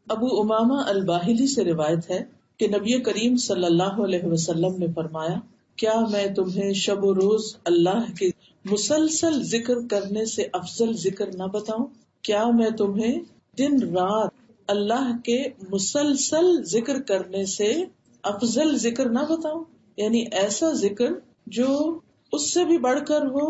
ابو امامہ الباہلی سے روایت ہے کہ نبی کریم صلی اللہ علیہ وسلم نے فرمایا، کیا میں تمہیں شب و روز اللہ کے مسلسل ذکر کرنے سے افضل ذکر نہ بتاؤں؟ کیا میں تمہیں دن رات اللہ کے مسلسل ذکر کرنے سے افضل ذکر نہ بتاؤں؟ یعنی ایسا ذکر جو اس سے بھی بڑھ کر ہو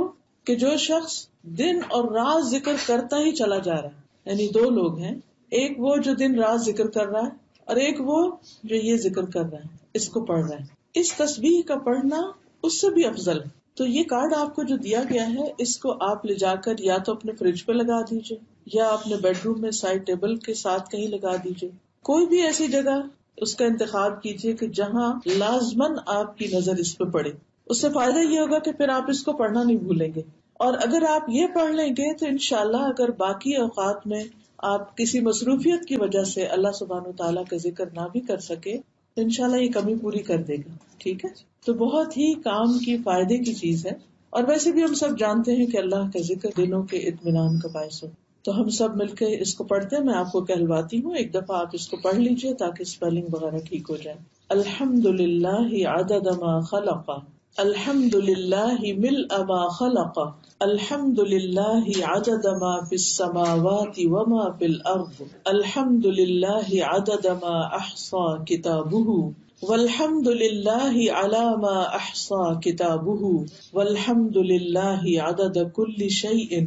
کہ جو شخص دن اور رات ذکر کرتا ہی چلا جا رہا ہے. یعنی دو لوگ ہیں، ایک وہ جو دن رات ذکر کر رہا ہے اور ایک وہ جو یہ ذکر کر رہا ہے، اس کو پڑھ رہا ہے. اس تسبیح کا پڑھنا اس سے بھی افضل ہے. تو یہ کارڈ آپ کو جو دیا گیا ہے، اس کو آپ لے جا کر یا تو اپنے فریج پہ لگا دیجئے یا اپنے بیڈ روم میں سائڈ ٹیبل کے ساتھ کہیں لگا دیجئے. کوئی بھی ایسی جگہ اس کا انتخاب کیجئے کہ جہاں لازماً آپ کی نظر اس پہ پڑے. اس سے فائدہ یہ ہوگا کہ پھر آپ اس کو پڑھنا نہیں بھولیں گے. اور اگر آپ یہ پڑھ لیں گے تو انشاءاللہ اگر باقی اوقات میں آپ کسی مصروفیت کی وجہ سے اللہ سبحانہ وتعالیٰ کا ذکر نہ بھی کر سکے تو انشاءاللہ یہ کمی پوری کر دے گا. ٹھیک ہے، تو بہت ہی کام کی فائدے کی چیز ہے. اور ویسے بھی ہم سب جانتے ہیں کہ اللہ کا ذکر دلوں کے اطمینان کا باعث ہو. تو ہم سب مل کے اس کو پڑھتے ہیں. میں آپ کو کہلواتی ہوں، ایک دفعہ آپ اس کو پڑھ لیجئے تاکہ اسپیلنگ وغیرہ ٹھیک ہو جائے. الحمدللہ عدد ما خلق، الحمدللہ ملء ما خلق، الحمدللہ عدد ما فی السماوات وما فی الارض، الحمدللہ عدد ما احصى کتابہ، والحمدللہ علی ما احصى کتابہ، والحمدللہ عدد کل شیء،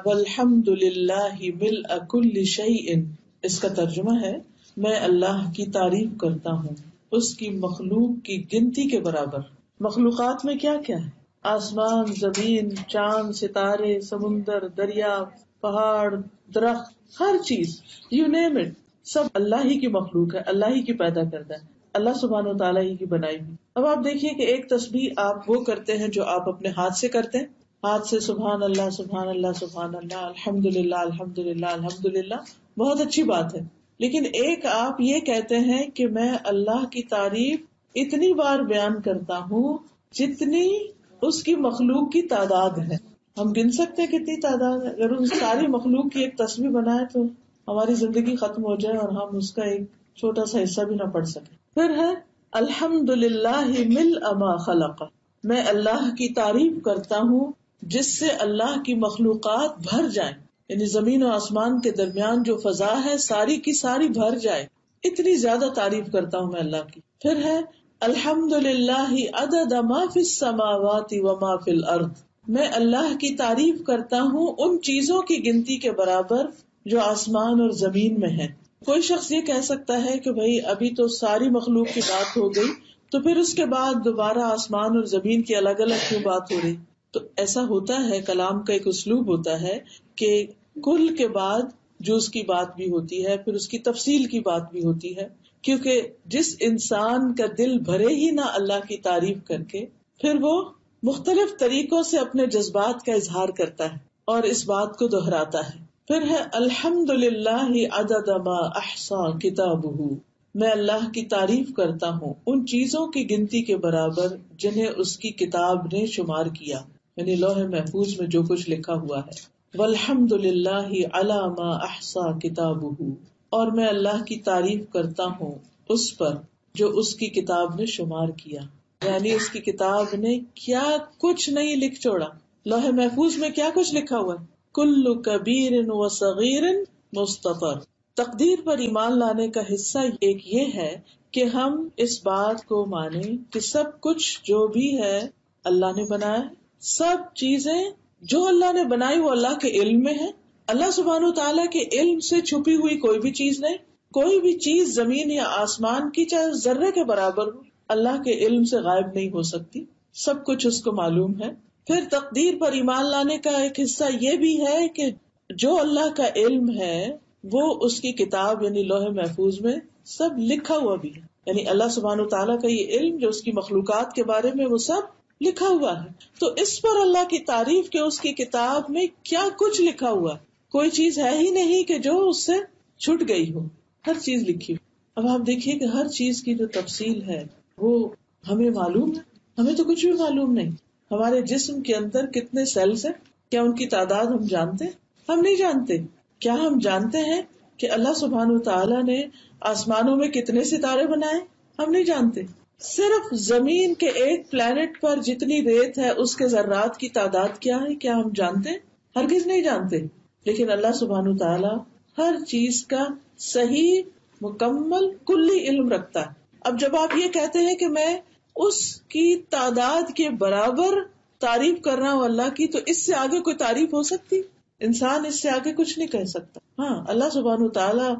والحمدللہ ملء کل شیء. اس کا ترجمہ ہے، میں اللہ کی تعریف کرتا ہوں اس کی مخلوق کی گنتی کے برابر. مخلوقات میں کیا کیا ہے؟ آسمان، زمین، چاند، ستارے، سمندر، دریا، پہاڑ، درخت، ہر چیز، یو نیم اٹ، سب اللہ ہی کی مخلوق ہے، اللہ ہی کی پیدا کرتا ہے، اللہ سبحانہ و تعالیٰ ہی کی بنائی ہوئی. اب آپ دیکھیے کہ ایک تسبیح آپ وہ کرتے ہیں جو آپ اپنے ہاتھ سے کرتے ہیں، ہاتھ سے سبحان اللہ سبحان اللہ سبحان اللہ، الحمدللہ الحمدللہ الحمدللہ، بہت اچھی بات ہے. لیکن ایک آپ یہ کہتے ہیں کہ میں اللہ کی تعریف اتنی بار بیان کرتا ہوں جتنی اس کی مخلوق کی تعداد ہے. ہم گن سکتے ہیں کتنی تعداد ہے؟ اگر ان ساری مخلوق کی ایک تسبیح بنائے تو ہماری زندگی ختم ہو جائے اور ہم اس کا ایک چھوٹا سا حصہ بھی نہ پڑھ سکیں. پھر ہے الحمدللہ ملء ما خلق، میں اللہ کی تعریف کرتا ہوں جس سے اللہ کی مخلوقات بھر جائیں، یعنی زمین و آسمان کے درمیان جو فضا ہے ساری کی ساری بھر جائے، اتنی زیادہ تعریف کرتا ہوں میں اللہ کی. پھر ہے الحمدللہ عدد ما فی السماوات وما فی الارض، میں اللہ کی تعریف کرتا ہوں ان چیزوں کی گنتی کے برابر جو آسمان اور زمین میں ہے. کوئی شخص یہ کہہ سکتا ہے کہ بھئی ابھی تو ساری مخلوق کی بات ہو گئی، تو پھر اس کے بعد دوبارہ آسمان اور زمین کی الگ الگ کیوں بات ہو رہی؟ تو ایسا ہوتا ہے، کلام کا ایک اسلوب ہوتا ہے کہ کل کے بعد جز کی بات بھی ہوتی ہے، پھر اس کی تفصیل کی بات بھی ہوتی ہے. کیونکہ جس انسان کا دل بھرے ہی نہ اللہ کی تعریف کر کے، پھر وہ مختلف طریقوں سے اپنے جذبات کا اظہار کرتا ہے اور اس بات کو دہراتا ہے. پھر ہے الحمدللہ عدد ما احصى کتابہ، میں اللہ کی تعریف کرتا ہوں ان چیزوں کی گنتی کے برابر جنہیں اس کی کتاب نے شمار کیا، یعنی لوح محفوظ میں جو کچھ لکھا ہوا ہے. والحمدللہ علی ما احصى کتابہ، اور میں اللہ کی تعریف کرتا ہوں اس پر جو اس کی کتاب نے شمار کیا، یعنی اس کی کتاب نے کیا کچھ نہیں لکھ چھوڑا. لوح محفوظ میں کیا کچھ لکھا ہوا ہے؟ کل کبیر و صغیر مستطر. تقدیر پر ایمان لانے کا حصہ ایک یہ ہے کہ ہم اس بات کو مانیں کہ سب کچھ جو بھی ہے اللہ نے بنایا. سب چیزیں جو اللہ نے بنائی وہ اللہ کے علم میں ہے. اللہ سبحانہ و تعالیٰ کے علم سے چھپی ہوئی کوئی بھی چیز نہیں. کوئی بھی چیز زمین یا آسمان کی چاہے ذرے کے برابر ہو، اللہ کے علم سے غائب نہیں ہو سکتی. سب کچھ اس کو معلوم ہے. پھر تقدیر پر ایمان لانے کا ایک حصہ یہ بھی ہے کہ جو اللہ کا علم ہے وہ اس کی کتاب یعنی لوح محفوظ میں سب لکھا ہوا بھی ہے. یعنی اللہ سبحانہ وتعالیٰ کا یہ علم جو اس کی مخلوقات کے بارے میں وہ سب لکھا ہوا ہے. تو اس پر اللہ کی تعریف کہ اس کی کتاب میں کیا کچھ لکھا ہوا ہے. کوئی چیز ہے ہی نہیں کہ جو اس سے چھٹ گئی ہو، ہر چیز لکھی. اب آپ دیکھیے کہ ہر چیز کی جو تفصیل ہے وہ ہمیں معلوم ہے. ہمیں تو کچھ بھی معلوم نہیں. ہمارے جسم کے اندر کتنے سیلز ہیں، کیا ان کی تعداد ہم جانتے ہیں؟ ہم نہیں جانتے. کیا ہم جانتے ہیں کہ اللہ سبحانہ وتعالیٰ نے آسمانوں میں کتنے ستارے بنائے ہم نہیں جانتے. صرف زمین کے ایک پلانٹ پر جتنی ریت ہے اس کے ذرات کی تعداد کیا ہے، کیا ہم جانتے ہیں؟ ہرگز نہیں جانتے. لیکن اللہ سبحانہ وتعالیٰ ہر چیز کا صحیح مکمل کلی علم رکھتا ہے. اب جب آپ یہ کہتے ہیں کہ میں اس کی تعداد کے برابر تعریف کر رہا ہوں اللہ کی، تو اس سے آگے کوئی تعریف ہو سکتی؟ انسان اس سے آگے کچھ نہیں کہہ سکتا. ہاں، اللہ سبحانہ وتعالیٰ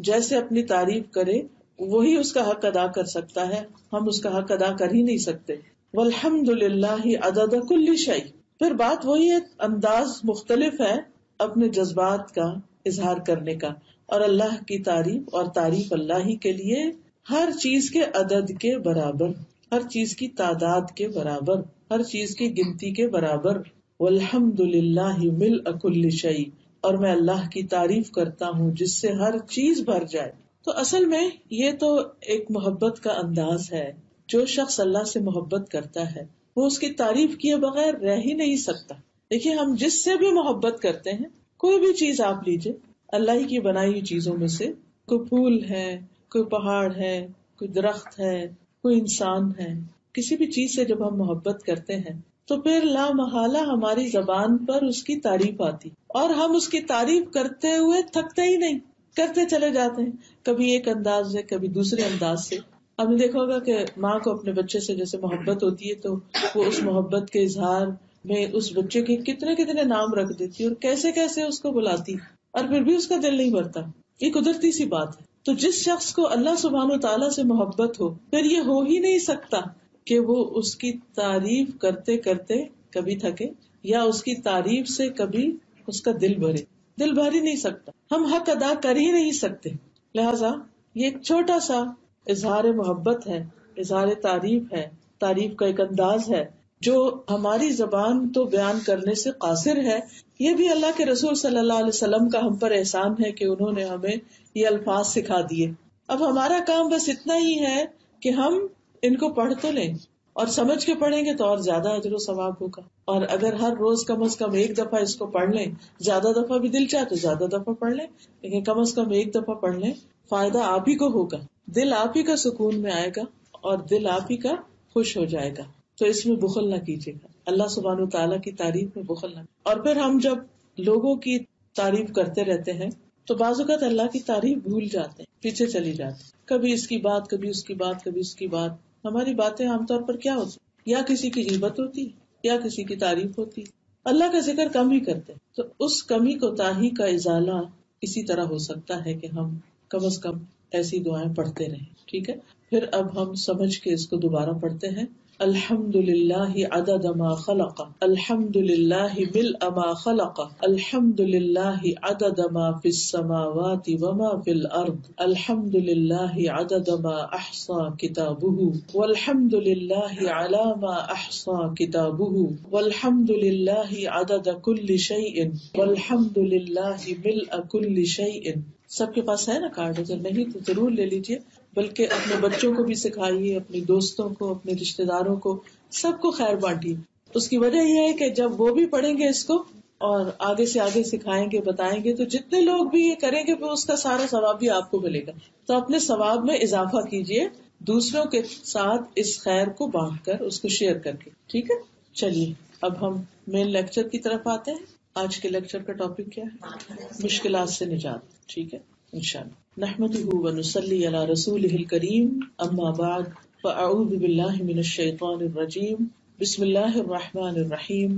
جیسے اپنی تعریف کرے وہی اس کا حق ادا کر سکتا ہے، ہم اس کا حق ادا کر ہی نہیں سکتے. والحمد للہ عدد کل شیء. پھر بات وہی ہے، انداز مختلف ہے اپنے جذبات کا اظہار کرنے کا، اور اللہ کی تعریف اور تعریف اللہ ہی کے لیے ہر چیز کے عدد کے برابر، ہر چیز کی تعداد کے برابر، ہر چیز کی گنتی کے برابر. والحمد للہ ملء کل شیء، اور میں اللہ کی تعریف کرتا ہوں جس سے ہر چیز بھر جائے. تو اصل میں یہ تو ایک محبت کا انداز ہے. جو شخص اللہ سے محبت کرتا ہے وہ اس کی تعریف کیے بغیر رہ ہی نہیں سکتا. دیکھیے، ہم جس سے بھی محبت کرتے ہیں، کوئی بھی چیز آپ لیجئے اللہ ہی کی بنائی ہوئی چیزوں میں سے، کوئی پھول ہے، کوئی پہاڑ ہے، کوئی درخت ہے، کوئی انسان ہے، کسی بھی چیز سے جب ہم محبت کرتے ہیں تو پھر لا محالہ ہماری زبان پر اس کی تعریف آتی، اور ہم اس کی تعریف کرتے ہوئے تھکتے ہی نہیں، کرتے چلے جاتے ہیں. کبھی ایک انداز سے، کبھی دوسرے انداز سے. آپ نے دیکھا ہوگا کہ ماں کو اپنے بچے سے جیسے محبت ہوتی ہے تو وہ اس محبت کے اظہار میں اس بچے کے کتنے کتنے نام رکھ دیتی اور کیسے کیسے اس کو بلاتی، اور پھر بھی اس کا دل نہیں بھرتا. یہ قدرتی سی بات ہے. تو جس شخص کو اللہ سبحانہ و تعالیٰ سے محبت ہو، پھر یہ ہو ہی نہیں سکتا کہ وہ اس کی تعریف کرتے کرتے کبھی تھکے، یا اس کی تعریف سے کبھی اس کا دل بھرے. دل بھر ہی نہیں سکتا، ہم حق ادا کر ہی نہیں سکتے. لہذا یہ ایک چھوٹا سا اظہار محبت ہے، اظہار تعریف ہے، تعریف کا ایک انداز ہے جو ہماری زبان تو بیان کرنے سے قاصر ہے. یہ بھی اللہ کے رسول صلی اللہ علیہ وسلم کا ہم پر احسان ہے کہ انہوں نے ہمیں یہ الفاظ سکھا دیے. اب ہمارا کام بس اتنا ہی ہے کہ ہم ان کو پڑھ تو لیں، اور سمجھ کے پڑھیں گے تو اور زیادہ اجر و ثواب ہوگا. اور اگر ہر روز کم از کم ایک دفعہ اس کو پڑھ لیں، زیادہ دفعہ بھی دل چاہے تو زیادہ دفعہ پڑھ لیں، لیکن کم از کم ایک دفعہ پڑھ لیں، فائدہ آپ ہی کو ہوگا، دل آپ ہی کا سکون میں آئے گا اور دل آپ ہی کا خوش ہو جائے گا. تو اس میں بخل نہ کیجیے گا، اللہ سبحانہ و تعالیٰ کی تعریف میں بخل نہ. اور پھر ہم جب لوگوں کی تعریف کرتے رہتے ہیں تو بعض اوقات اللہ کی تعریف بھول جاتے ہیں، پیچھے چلی جاتے ہیں، کبھی اس کی بات، کبھی اس کی بات، کبھی اس کی بات. ہماری باتیں عام طور پر کیا ہوتی، یا کسی کی غیبت ہوتی یا کسی کی تعریف ہوتی، اللہ کا ذکر کم ہی کرتے. تو اس کمی کوتاہی کا ازالہ اسی طرح ہو سکتا ہے کہ ہم کم از کم ایسی دعائیں پڑھتے رہیں. ٹھیک ہے، پھر اب ہم سمجھ کے اس کو دوبارہ پڑھتے ہیں. الحمد للہ عدد ما خلق، الحمد للہ ملء ما خلق، الحمد للہ عدد ما فی السماوات وما فی الارض، الحمد للہ عدد ما احصى کتابہ، والحمد للہ علی ما احصى کتابہ، والحمد للہ عدد کل شیء، والحمد للہ ملء کل شیء. سب کے پاس ہے نا کارڈ؟ اگر نہیں تو ضرور لے لیجیے، بلکہ اپنے بچوں کو بھی سکھائیے، اپنے دوستوں کو، اپنے رشتے داروں کو، سب کو خیر بانٹیے. اس کی وجہ یہ ہے کہ جب وہ بھی پڑھیں گے اس کو اور آگے سے آگے سکھائیں گے، بتائیں گے، تو جتنے لوگ بھی یہ کریں گے وہ اس کا سارا ثواب بھی آپ کو ملے گا. تو اپنے ثواب میں اضافہ کیجیے دوسروں کے ساتھ اس خیر کو بانٹ کر، اس کو شیئر کر کے. ٹھیک ہے، چلیے اب ہم مین لیکچر کی طرف آتے ہیں. آج کے لیکچر کا ٹاپک کیا ہے؟ مشکلات سے نجات. ٹھیک ہے انشاءاللہ. نحمده ونصلی علی رسولہ الکریم، اما بعد فاعوذ باللہ من الشیطان الرجیم. بسم اللہ الرحمن الرحیم.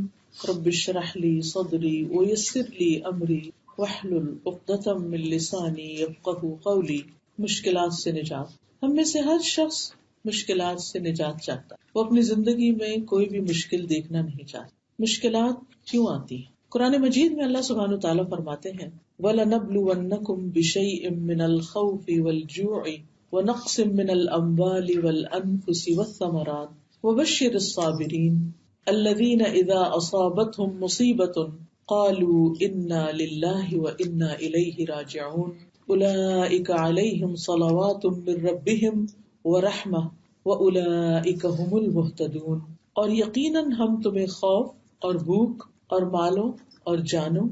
رب اشرح لی صدری ویسر لی امری واحلل عقدۃ من لسانی یفقہوا قولی. مشکلات سے نجات. ہم میں سے ہر شخص مشکلات سے نجات چاہتا ہے. وہ اپنی زندگی میں کوئی بھی مشکل دیکھنا نہیں چاہتا. مشکلات کیوں آتی ہیں؟ قرآن مجید میں اللہ سبحانہ وتعالیٰ فرماتے ہیں وَلَنَبْلُوَنَّكُمْ بِشَيْءٍ مِّنَ الْخَوْفِ وَالْجُوعِ وَنَقْصٍ مِّنَ الْأَمْوَالِ وَالْأَنفُسِ وَالثَّمَرَاتِ وَبَشِّرِ الصَّابِرِينَ الَّذِينَ إِذَا أَصَابَتْهُم مُّصِيبَةٌ قَالُوا إِنَّا لِلَّهِ وَإِنَّا إِلَيْهِ رَاجِعُونَ أُولَٰئِكَ عَلَيْهِمْ صَلَوَاتٌ مِّن رَّبِّهِمْ وَرَحْمَةٌ وَأُولَٰئِكَ هُمُ الْمُهْتَدُونَ. اور یقیناً ہم تمہیں خوف اور بھوک اور مالوں اور جانوں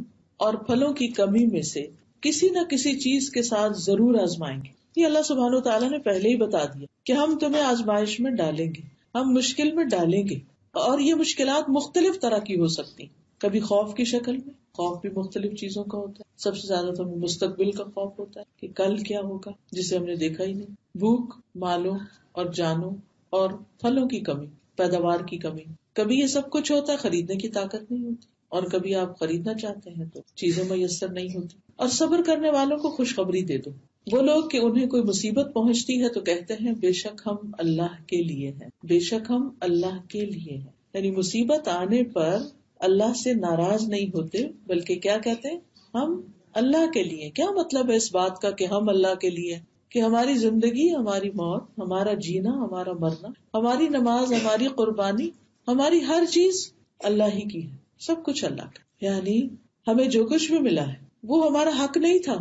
اور پھلوں کی کمی میں سے کسی نہ کسی چیز کے ساتھ ضرور آزمائیں گے. یہ اللہ سبحانہ وتعالیٰ نے پہلے ہی بتا دیا کہ ہم تمہیں آزمائش میں ڈالیں گے، ہم مشکل میں ڈالیں گے. اور یہ مشکلات مختلف طرح کی ہو سکتی، کبھی خوف کی شکل میں. خوف بھی مختلف چیزوں کا ہوتا ہے. سب سے زیادہ تو ہمیں مستقبل کا خوف ہوتا ہے کہ کل کیا ہوگا جسے ہم نے دیکھا ہی نہیں. بھوک، مالوں اور جانوں اور پھلوں کی کمی، پیداوار کی کمی. کبھی یہ سب کچھ ہوتا ہے، خریدنے کی طاقت نہیں ہوتی، اور کبھی آپ خریدنا چاہتے ہیں تو چیزیں میسر نہیں ہوتی. اور صبر کرنے والوں کو خوشخبری دے دو. وہ لوگ کہ انہیں کوئی مصیبت پہنچتی ہے تو کہتے ہیں بے شک ہم اللہ کے لیے ہیں، بے شک ہم اللہ کے لیے ہیں. یعنی مصیبت آنے پر اللہ سے ناراض نہیں ہوتے، بلکہ کیا کہتے ہیں؟ ہم اللہ کے لیے. کیا مطلب ہے اس بات کا کہ ہم اللہ کے لیے؟ کہ ہماری زندگی، ہماری موت، ہمارا جینا، ہمارا مرنا، ہماری نماز، ہماری قربانی، ہماری ہر چیز اللہ ہی کی ہے. سب کچھ اللہ کا. یعنی ہمیں جو کچھ بھی ملا ہے وہ ہمارا حق نہیں تھا،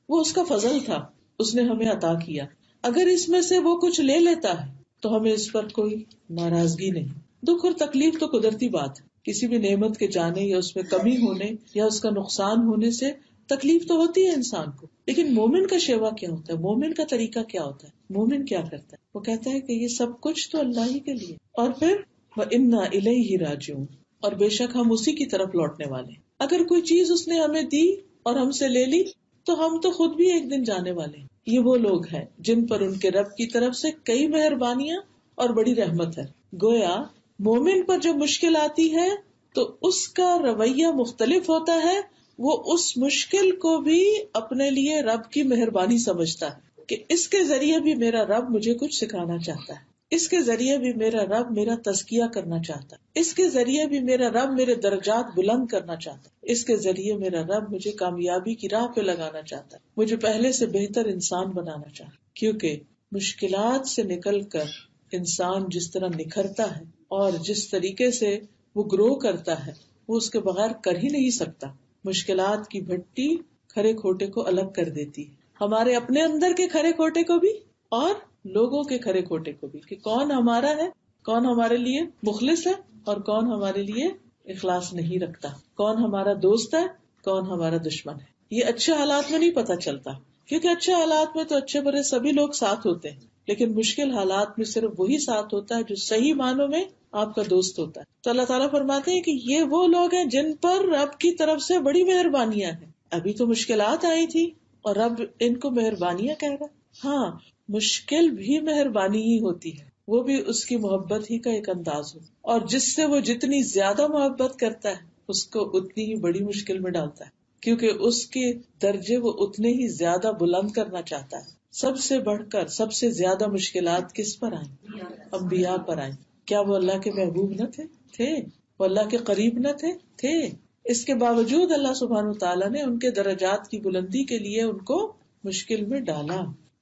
وہ اس کا فضل تھا، اس نے ہمیں عطا کیا. اگر اس میں سے وہ کچھ لے لیتا ہے تو ہمیں اس پر کوئی ناراضگی نہیں. دکھ اور تکلیف تو قدرتی بات ہے، کسی بھی نعمت کے جانے یا اس میں کمی ہونے یا اس کا نقصان ہونے سے تکلیف تو ہوتی ہے انسان کو. لیکن مومن کا شیوا کیا ہوتا ہے؟ مومن کا طریقہ کیا ہوتا ہے؟ مومن کیا کرتا ہے؟ وہ کہتا ہے کہ یہ سب کچھ تو اللہ ہی کے لیے، اور پھر وَإِنَّا إِلَيْهِ رَاجِعُونَ، اور بے شک ہم اسی کی طرف لوٹنے والے. اگر کوئی چیز اس نے ہمیں دی اور ہم سے لے لی تو ہم تو خود بھی ایک دن جانے والے ہیں. یہ وہ لوگ ہیں جن پر ان کے رب کی طرف سے کئی مہربانیاں اور بڑی رحمت ہے. گویا مومن پر جب مشکل آتی ہے تو اس کا رویہ مختلف ہوتا ہے. وہ اس مشکل کو بھی اپنے لیے رب کی مہربانی سمجھتا ہے کہ اس کے ذریعے بھی میرا رب مجھے کچھ سکھانا چاہتا ہے، اس کے ذریعے بھی میرا رب میرا تزکیہ کرنا چاہتا ہے، اس کے ذریعے بھی میرا رب میرے درجات بلند کرنا چاہتا ہے، اس کے ذریعے میرا رب مجھے کامیابی کی راہ پہ لگانا چاہتا ہے، مجھے پہلے سے بہتر انسان بنانا چاہتا ہے. کیونکہ مشکلات سے نکل کر انسان جس طرح نکھرتا ہے اور جس طریقے سے وہ گرو کرتا ہے وہ اس کے بغیر کر ہی نہیں سکتا. مشکلات کی بھٹی کھرے کھوٹے کو الگ کر دیتی ہے، ہمارے اپنے اندر کے کھرے کھوٹے کو بھی اور لوگوں کے کھرے کھوٹے کو بھی، کہ کون ہمارا ہے، کون ہمارے لیے مخلص ہے اور کون ہمارے لیے اخلاص نہیں رکھتا، کون ہمارا دوست ہے، کون ہمارا دشمن ہے. یہ اچھے حالات میں نہیں پتہ چلتا، کیونکہ اچھے حالات میں تو اچھے برے سبھی لوگ ساتھ ہوتے ہیں، لیکن مشکل حالات میں صرف وہی ساتھ ہوتا ہے جو صحیح معنوں میں آپ کا دوست ہوتا ہے. تو اللہ تعالیٰ فرماتے ہیں کہ یہ وہ لوگ ہیں جن پر رب کی طرف سے بڑی مہربانیاں ہیں. ابھی تو مشکلات آئی تھی اور رب ان کو مہربانیاں کہہ رہا. ہاں، مشکل بھی مہربانی ہی ہوتی ہے، وہ بھی اس کی محبت ہی کا ایک انداز ہو، اور جس سے وہ جتنی زیادہ محبت کرتا ہے اس کو اتنی ہی بڑی مشکل میں ڈالتا ہے، کیونکہ اس کے درجے وہ اتنے ہی زیادہ بلند کرنا چاہتا ہے. سب سے بڑھ کر سب سے زیادہ مشکلات کس پر آئیں؟ انبیاء پر آئیں. کیا وہ اللہ کے محبوب نہ تھے؟ وہ اللہ کے قریب نہ تھے. اس کے باوجود اللہ سبحانہ وتعالیٰ نے ان کے درجات کی بلندی کے لیے ان کو مشکل میں ڈالا.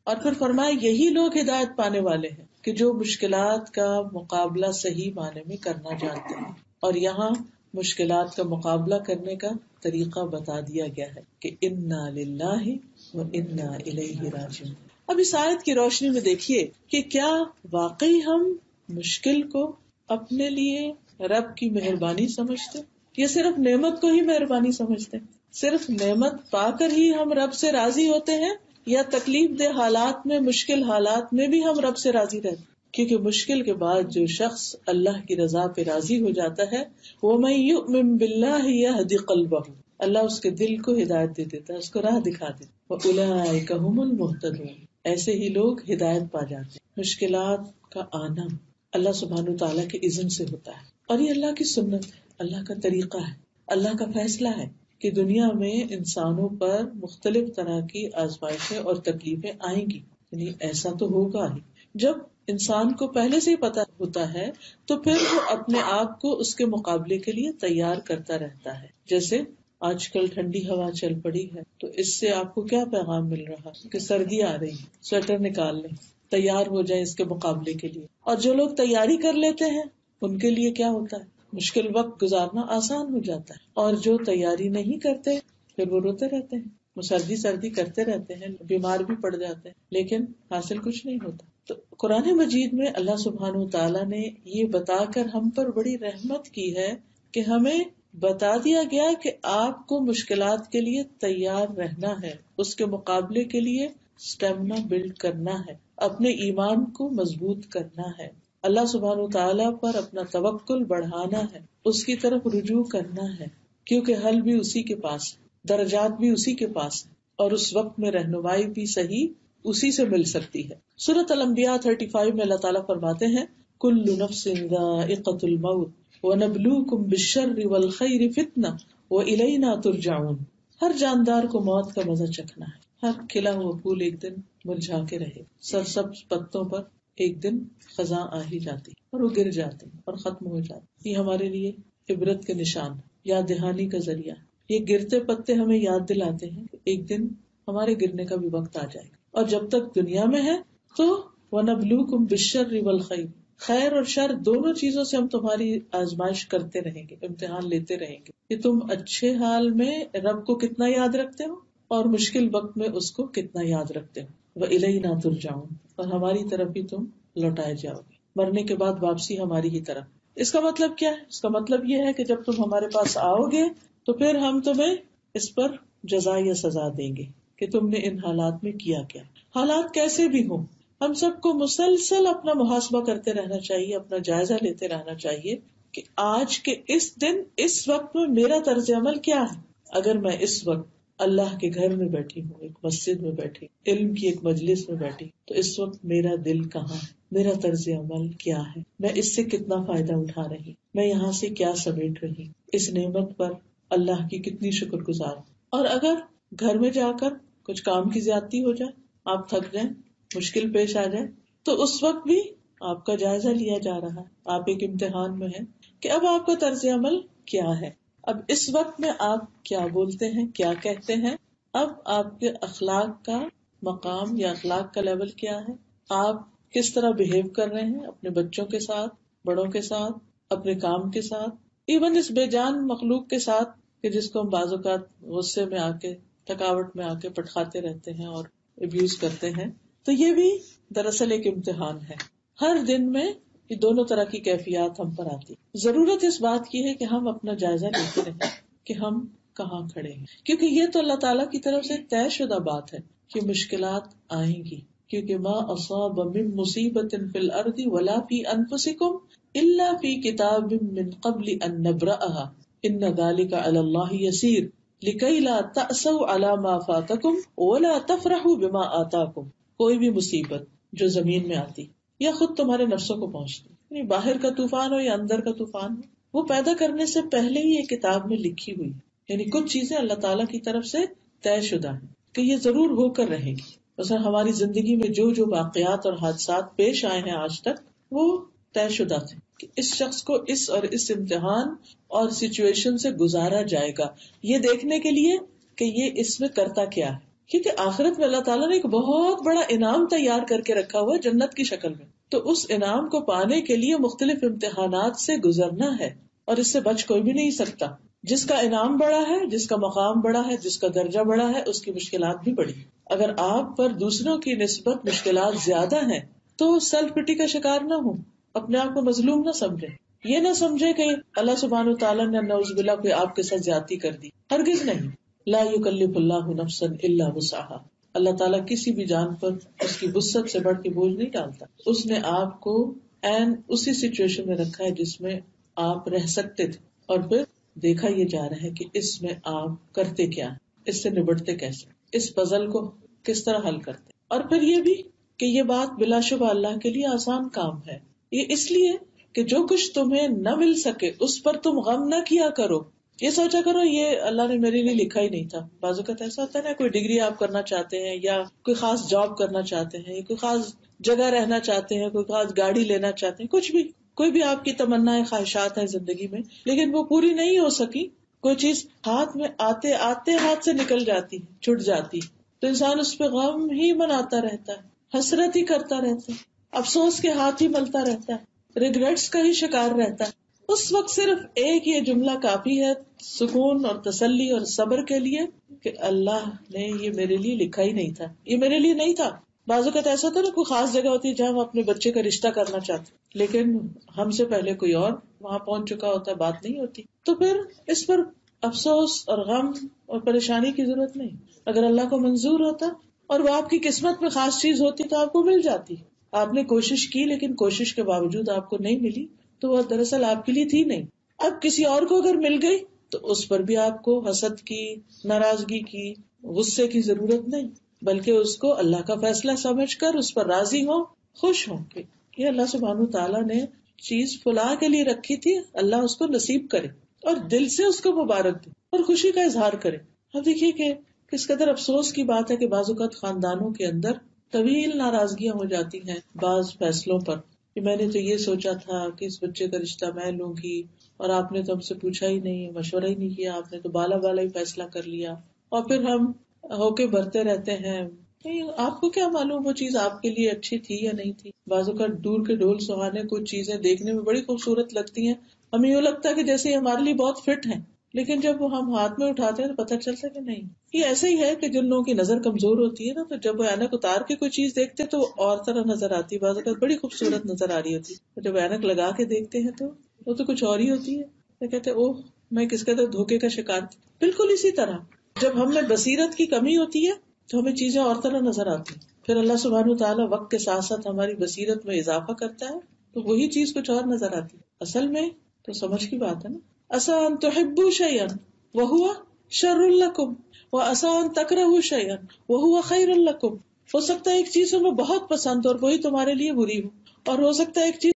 اور پھر فرمایا یہی لوگ ہدایت پانے والے ہیں کہ جو مشکلات کا مقابلہ صحیح معنی میں کرنا جانتے ہیں. اور یہاں مشکلات کا مقابلہ کرنے کا طریقہ بتا دیا گیا ہے کہ انا للہ و انا الیہ راجعون. اب اس آیت کی روشنی میں دیکھیے کہ کیا واقعی ہم مشکل کو اپنے لیے رب کی مہربانی سمجھتے، یا صرف نعمت کو ہی مہربانی سمجھتے؟ صرف نعمت پا کر ہی ہم رب سے راضی ہوتے ہیں، یا تکلیف دہ حالات میں، مشکل حالات میں بھی ہم رب سے راضی رہتے؟ کیونکہ مشکل کے بعد جو شخص اللہ کی رضا پہ راضی ہو جاتا ہے، وَمَن يُؤْمِن بِاللَّهِ يَهْدِ قَلْبَهُ، اللہ اس کے دل کو ہدایت دے دیتا ہے، اس کو راہ دکھا دیتا ہے. وَأُولَٰئِكَ هُمُ الْمُهْتَدُونَ، ایسے ہی لوگ ہدایت پا جاتے ہیں. مشکلات کا آنا اللہ سبحانہ وتعالیٰ کے اذن سے ہوتا ہے، اور یہ اللہ کی سنت ہے، اللہ کا طریقہ ہے، اللہ کا فیصلہ ہے کہ دنیا میں انسانوں پر مختلف طرح کی آزمائشیں اور تکلیفیں آئیں گی. یعنی ایسا تو ہوگا ہی. جب انسان کو پہلے سے ہی پتا ہوتا ہے تو پھر وہ اپنے آپ کو اس کے مقابلے کے لیے تیار کرتا رہتا ہے. جیسے آج کل ٹھنڈی ہوا چل پڑی ہے تو اس سے آپ کو کیا پیغام مل رہا کہ سردی آ رہی ہے، سویٹر نکال لیں، تیار ہو جائیں اس کے مقابلے کے لیے. اور جو لوگ تیاری کر لیتے ہیں ان کے لیے کیا ہوتا ہے؟ مشکل وقت گزارنا آسان ہو جاتا ہے. اور جو تیاری نہیں کرتے پھر وہ روتے رہتے ہیں، وہ سردی کرتے رہتے ہیں، بیمار بھی پڑ جاتے ہیں، لیکن حاصل کچھ نہیں ہوتا. تو قرآن مجید میں اللہ سبحانہ وتعالیٰ نے یہ بتا کر ہم پر بڑی رحمت کی ہے کہ ہمیں بتا دیا گیا کہ آپ کو مشکلات کے لیے تیار رہنا ہے، اس کے مقابلے کے لیے اسٹیمنا بلڈ کرنا ہے، اپنے ایمان کو مضبوط کرنا ہے، اللہ سبحانہ وتعالیٰ پر اپنا توکل بڑھانا ہے، اس کی طرف رجوع کرنا ہے، کیونکہ حل بھی اسی کے پاس ہے، درجات بھی اسی کے پاس ہے، اور اس وقت میں رہنمائی بھی صحیح اسی سے مل سکتی ہے۔ سورۃ الانبیاء 35 میں اللہ تعالیٰ فرماتے ہیں کل نفس ذائقۃ الموت ونبلوکم بالشر والخیر فتنہ والینا ترجعون۔ ہر جاندار کو موت کا مزہ چکھنا ہے، ہر کھلا ہوا پھول ایک دن مرجھا کے رہے، سرسبز پتوں پر ایک دن خزاں آ ہی جاتی اور وہ گر جاتے اور ختم ہو جاتے۔ یہ ہمارے لیے عبرت کے نشان، یاد دہانی کا ذریعہ۔ یہ گرتے پتے ہمیں یاد دلاتے ہیں کہ ایک دن ہمارے گرنے کا بھی وقت آ جائے گا، اور جب تک دنیا میں ہے تو وَنَبْلُوكُمْ بِالشَّرِّ وَالْخَيْرِ، خیر اور شر دونوں چیزوں سے ہم تمہاری آزمائش کرتے رہیں گے، امتحان لیتے رہیں گے کہ تم اچھے حال میں رب کو کتنا یاد رکھتے ہو اور مشکل وقت میں اس کو کتنا یاد رکھتے ہو۔ وَإِلَيْنَا تُرْجَعُونَ، اور ہماری طرف ہی تم لوٹائے جاؤ گے، مرنے کے بعد واپسی ہماری ہی طرف۔ اس کا مطلب کیا ہے؟ اس کا مطلب یہ ہے کہ جب تم ہمارے پاس آؤ گے تو پھر ہم تمہیں اس پر جزا یا سزا دیں گے کہ تم نے ان حالات میں کیا کیا۔ حالات کیسے بھی ہوں، ہم سب کو مسلسل اپنا محاسبہ کرتے رہنا چاہیے، اپنا جائزہ لیتے رہنا چاہیے کہ آج کے اس دن اس وقت میں میرا طرز عمل کیا ہے۔ اگر میں اس وقت اللہ کے گھر میں بیٹھی ہوں، ایک مسجد میں بیٹھی، علم کی ایک مجلس میں بیٹھی، تو اس وقت میرا دل کہاں ہے، میرا طرز عمل کیا ہے، میں اس سے کتنا فائدہ اٹھا رہی، میں یہاں سے کیا سمیٹ رہی، اس نعمت پر اللہ کی کتنی شکر گزار۔ اور اگر گھر میں جا کر کچھ کام کی زیادتی ہو جائے، آپ تھک جائیں، مشکل پیش آ جائے، تو اس وقت بھی آپ کا جائزہ لیا جا رہا ہے، آپ ایک امتحان میں ہیں کہ اب آپ کا طرز عمل کیا ہے، اب اس وقت میں آپ کیا بولتے ہیں، کیا کہتے ہیں، اب آپ کے اخلاق کا مقام یا اخلاق کا لیول کیا ہے، آپ کس طرح بہیو کر رہے ہیں اپنے بچوں کے ساتھ، بڑوں کے ساتھ، اپنے کام کے ساتھ، ایون اس بے جان مخلوق کے ساتھ کہ جس کو ہم بعض اوقات غصے میں آ کے، تھکاوٹ میں آ کے پٹخاتے رہتے ہیں اور ابیوز کرتے ہیں۔ تو یہ بھی دراصل ایک امتحان ہے۔ ہر دن میں یہ دونوں طرح کی کیفیات ہم پر آتی۔ ضرورت اس بات کی ہے کہ ہم اپنا جائزہ لیتے رہیں کہ ہم کہاں کھڑے ہیں، کیونکہ یہ تو اللہ تعالیٰ کی طرف سے طے شدہ بات ہے کہ مشکلات آئیں گی، کیونکہ ما اصاب من مصیبت فی الارض ولا فی انفسکم الا فی کتاب من قبل ان نبرأها ان ذلک علی اللہ یسیر لکی لا تأسوا علی ما فاتکم ولا تفرحوا بما آتاکم۔ کوئی بھی مصیبت جو زمین میں آتی یا خود تمہارے نفسوں کو پہنچتی، یعنی باہر کا طوفان ہو یا اندر کا طوفان ہو، وہ پیدا کرنے سے پہلے ہی ایک کتاب میں لکھی ہوئی، یعنی کچھ چیزیں اللہ تعالیٰ کی طرف سے طے شدہ ہیں کہ یہ ضرور ہو کر رہے گی۔ مثلا ہماری زندگی میں جو واقعات اور حادثات پیش آئے ہیں آج تک، وہ طے شدہ تھے کہ اس شخص کو اس اور اس امتحان اور سچویشن سے گزارا جائے گا، یہ دیکھنے کے لیے کہ یہ اس میں کرتا کیا ہے، کیونکہ آخرت میں اللہ تعالیٰ نے ایک بہت بڑا انعام تیار کر کے رکھا ہوا ہے جنت کی شکل میں، تو اس انعام کو پانے کے لیے مختلف امتحانات سے گزرنا ہے، اور اس سے بچ کوئی بھی نہیں سکتا۔ جس کا انعام بڑا ہے، جس کا مقام بڑا ہے، جس کا درجہ بڑا ہے، اس کی مشکلات بھی بڑی۔ اگر آپ پر دوسروں کی نسبت مشکلات زیادہ ہیں تو سیلف پٹی کا شکار نہ ہوں، اپنے آپ کو مظلوم نہ سمجھیں، یہ نہ سمجھے کہ اللہ سبحانہ وتعالیٰ نے نعوذ باللہ کوئی آپ کے ساتھ زیادتی کر دی، ہرگز نہیں۔ لا یکلف اللہ نفسا الا وسعها، اللہ تعالیٰ کسی بھی جان پر اس کی وسعت سے بڑھ کے بوجھ نہیں ڈالتا۔ اس نے آپ کو عین اسی سچویشن میں رکھا ہے جس میں آپ رہ سکتے تھے، اور پھر دیکھا یہ جا رہا ہے کہ اس میں آپ کرتے کیا، اس سے نبٹتے کیسے، اس پزل کو کس طرح حل کرتے۔ اور پھر یہ بھی کہ یہ بات بلا شبہ اللہ کے لیے آسان کام ہے، یہ اس لیے کہ جو کچھ تمہیں نہ مل سکے اس پر تم غم نہ کیا کرو، یہ سوچا کرو یہ اللہ نے میرے لیے لکھا ہی نہیں تھا۔ بعض اوقات ایسا ہوتا ہے نا، کوئی ڈگری آپ کرنا چاہتے ہیں یا کوئی خاص جاب کرنا چاہتے ہیں، کوئی خاص جگہ رہنا چاہتے ہیں، کوئی خاص گاڑی لینا چاہتے ہیں، کچھ بھی، کوئی بھی آپ کی تمنا خواہشات ہیں زندگی میں، لیکن وہ پوری نہیں ہو سکی، کوئی چیز ہاتھ میں آتے آتے ہاتھ سے نکل جاتی، چھٹ جاتی، تو انسان اس پہ غم ہی مناتا رہتا ہے، حسرت ہی کرتا رہتا ہے، افسوس کے ہاتھ ہی ملتا رہتا ہے، ریگریٹس کا ہی شکار رہتا ہے۔ اس وقت صرف ایک یہ جملہ کافی ہے سکون اور تسلی اور صبر کے لیے کہ اللہ نے یہ میرے لیے لکھا ہی نہیں تھا، یہ میرے لیے نہیں تھا، بعض اوقات ایسا ہوتا ہے نا، کوئی خاص جگہ ہوتی ہے جہاں ہم اپنے بچے کا رشتہ کرنا چاہتے ہیں، لیکن ہم سے پہلے کوئی اور وہاں پہنچ چکا ہوتا ہے، بات نہیں ہوتی، تو پھر اس پر افسوس اور غم اور پریشانی کی ضرورت نہیں. اگر اللہ کو منظور ہوتا اور وہ آپ کی قسمت میں خاص چیز ہوتی تو آپ کو مل جاتی. آپ نے کوشش کی لیکن کوشش کے باوجود آپ کو نہیں ملی تو وہ دراصل آپ کے لیے تھی نہیں. اب کسی اور کو اگر مل گئی تو اس پر بھی آپ کو حسد کی، ناراضگی کی، غصے کی ضرورت نہیں، بلکہ اس کو اللہ کا فیصلہ سمجھ کر اس پر راضی ہو، خوش ہوں کہ یہ اللہ سبحانہ تعالیٰ نے چیز فلاں کے لیے رکھی تھی، اللہ اس کو نصیب کرے اور دل سے اس کو مبارک دے اور خوشی کا اظہار کرے. اب دیکھیے کہ کس قدر افسوس کی بات ہے کہ بعض اوقات خاندانوں کے اندر طویل ناراضگیاں ہو جاتی ہیں بعض فیصلوں پر، کہ میں نے تو یہ سوچا تھا کہ اس بچے کا رشتہ میں لوں گی اور آپ نے تو ہم سے پوچھا ہی نہیں، مشورہ ہی نہیں کیا، آپ نے تو بالا بالا ہی فیصلہ کر لیا. اور پھر ہم ہو کے بھرتے رہتے ہیں. آپ کو کیا معلوم وہ چیز آپ کے لیے اچھی تھی یا نہیں تھی. بعض اوقات دور کے ڈھول سہانے کچھ چیزیں دیکھنے میں بڑی خوبصورت لگتی ہیں، ہمیں یوں لگتا ہے کہ جیسے یہ ہمارے لیے بہت فٹ ہیں، لیکن جب وہ ہم ہاتھ میں اٹھاتے ہیں تو پتہ چلتا ہے کہ نہیں. یہ ایسا ہی ہے کہ جن لوگوں کی نظر کمزور ہوتی ہے نا، تو جب وہ اینک اتار کے کوئی چیز دیکھتے تو اور طرح نظر آتی ہے، بعض اوقات بڑی خوبصورت نظر آ رہی ہوتی ہے، جب اینک لگا کے دیکھتے ہیں تو وہ تو کچھ اور ہی ہوتی ہے. تو کہتے اوہ میں کس قدر دھوکے کا شکار تھی. بالکل اسی طرح جب ہم میں بصیرت کی کمی ہوتی ہے تو ہمیں چیزیں اور طرح نظر آتی ہیں. پھر اللہ سبحانہ تعالیٰ وقت کے ساتھ ساتھ ہماری بصیرت میں اضافہ کرتا ہے تو وہی چیز کچھ اور نظر آتی ہے. اصل میں تو سمجھ کی بات ہے نا. عسیٰ ان تحبوا شیئا وہو شر لکم وعسیٰ ان تکرہوا شیئا وہو خیر لکم. ہو سکتا ہے ایک چیز تمہیں بہت پسند اور وہی تمہارے لیے بری ہو، اور ہو سکتا ہے ایک چیز